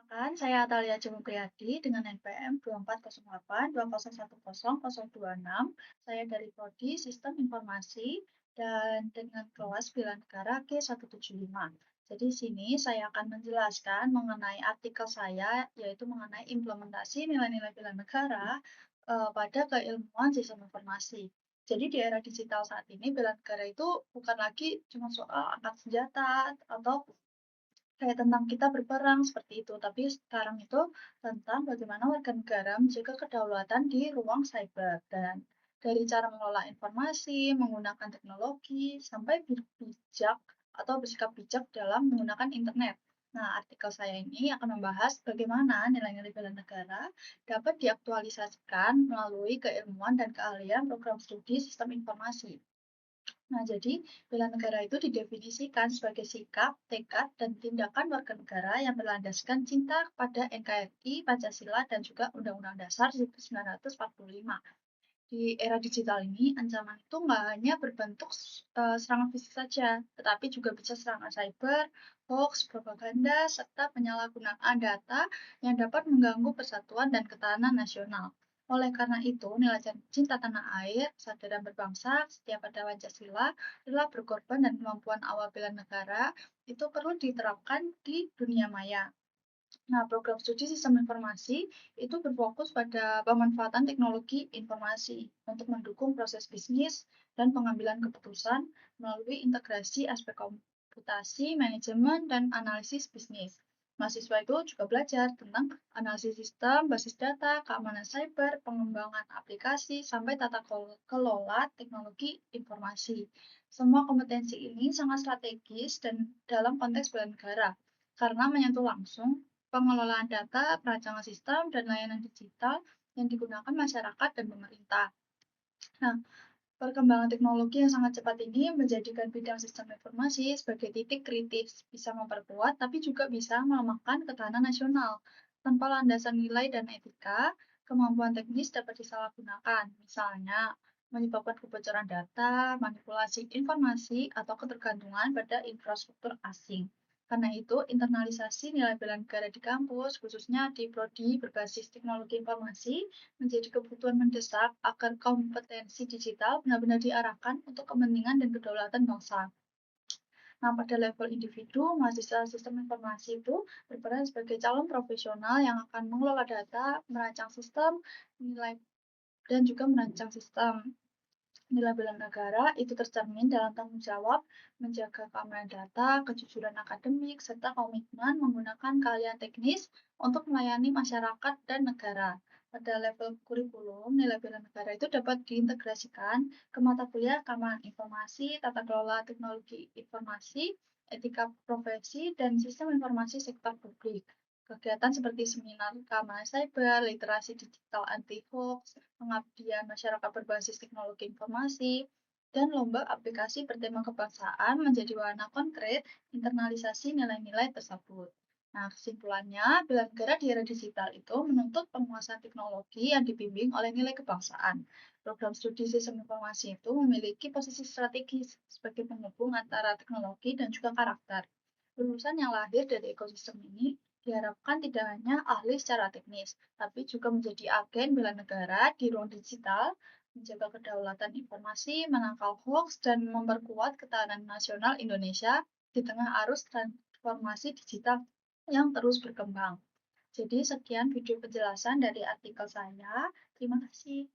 Perkenalkan, saya Atalia Jumupriyadi dengan NPM 240820100026. Saya dari Prodi Sistem Informasi dan dengan kelas Bela Negara G175. Jadi di sini saya akan menjelaskan mengenai artikel saya, yaitu mengenai implementasi nilai-nilai bela negara pada keilmuan sistem informasi. Jadi di era digital saat ini, bela negara itu bukan lagi cuma soal angkat senjata atau kayak tentang kita berperang seperti itu, tapi sekarang itu tentang bagaimana warga negara menjaga kedaulatan di ruang cyber dan dari cara mengelola informasi, menggunakan teknologi, sampai bijak atau bersikap bijak dalam menggunakan internet. Nah, artikel saya ini akan membahas bagaimana nilai-nilai bela negara dapat diaktualisasikan melalui keilmuan dan keahlian program studi sistem informasi. Nah, jadi bela negara itu didefinisikan sebagai sikap, tekad, dan tindakan warga negara yang berlandaskan cinta kepada NKRI, Pancasila, dan juga Undang-Undang Dasar 1945. Di era digital ini, ancaman itu nggak hanya berbentuk serangan fisik saja, tetapi juga bisa serangan cyber, hoax, propaganda, serta penyalahgunaan data yang dapat mengganggu persatuan dan ketahanan nasional. Oleh karena itu, nilai cinta tanah air, kesadaran berbangsa, setia pada Pancasila, rela berkorban, dan kemampuan awal bela negara itu perlu diterapkan di dunia maya. Nah, program studi sistem informasi itu berfokus pada pemanfaatan teknologi informasi untuk mendukung proses bisnis dan pengambilan keputusan melalui integrasi aspek komputasi, manajemen, dan analisis bisnis. Mahasiswa itu juga belajar tentang analisis sistem, basis data, keamanan cyber, pengembangan aplikasi, sampai tata kelola teknologi informasi. Semua kompetensi ini sangat strategis dan dalam konteks bela negara karena menyentuh langsung pengelolaan data, perancangan sistem, dan layanan digital yang digunakan masyarakat dan pemerintah. Nah, perkembangan teknologi yang sangat cepat ini menjadikan bidang sistem informasi sebagai titik kritis, bisa memperkuat tapi juga bisa melemahkan ketahanan nasional. Tanpa landasan nilai dan etika, kemampuan teknis dapat disalahgunakan, misalnya menyebabkan kebocoran data, manipulasi informasi, atau ketergantungan pada infrastruktur asing. Karena itu, internalisasi nilai bela negara di kampus, khususnya di prodi berbasis teknologi informasi, menjadi kebutuhan mendesak agar kompetensi digital benar-benar diarahkan untuk kepentingan dan kedaulatan bangsa. Nah, pada level individu, mahasiswa sistem informasi itu berperan sebagai calon profesional yang akan mengelola data, merancang sistem, nilai dan juga merancang sistem. Nilai bela negara itu tercermin dalam tanggung jawab menjaga keamanan data, kejujuran akademik, serta komitmen menggunakan keahlian teknis untuk melayani masyarakat dan negara. Pada level kurikulum, nilai bela negara itu dapat diintegrasikan ke mata kuliah keamanan informasi, tata kelola teknologi informasi, etika profesi, dan sistem informasi sektor publik. Kegiatan seperti seminar keamanan cyber, literasi digital anti-hoax, pengabdian masyarakat berbasis teknologi informasi, dan lomba aplikasi bertema kebangsaan menjadi warna konkret internalisasi nilai-nilai tersebut. Nah, kesimpulannya, bela negara di era digital itu menuntut penguasaan teknologi yang dibimbing oleh nilai kebangsaan. Program studi sistem informasi itu memiliki posisi strategis sebagai penghubung antara teknologi dan juga karakter. Lulusan yang lahir dari ekosistem ini diharapkan tidak hanya ahli secara teknis, tapi juga menjadi agen bela negara di ruang digital, menjaga kedaulatan informasi, menangkal hoax, dan memperkuat ketahanan nasional Indonesia di tengah arus transformasi digital yang terus berkembang. Jadi sekian video penjelasan dari artikel saya. Terima kasih.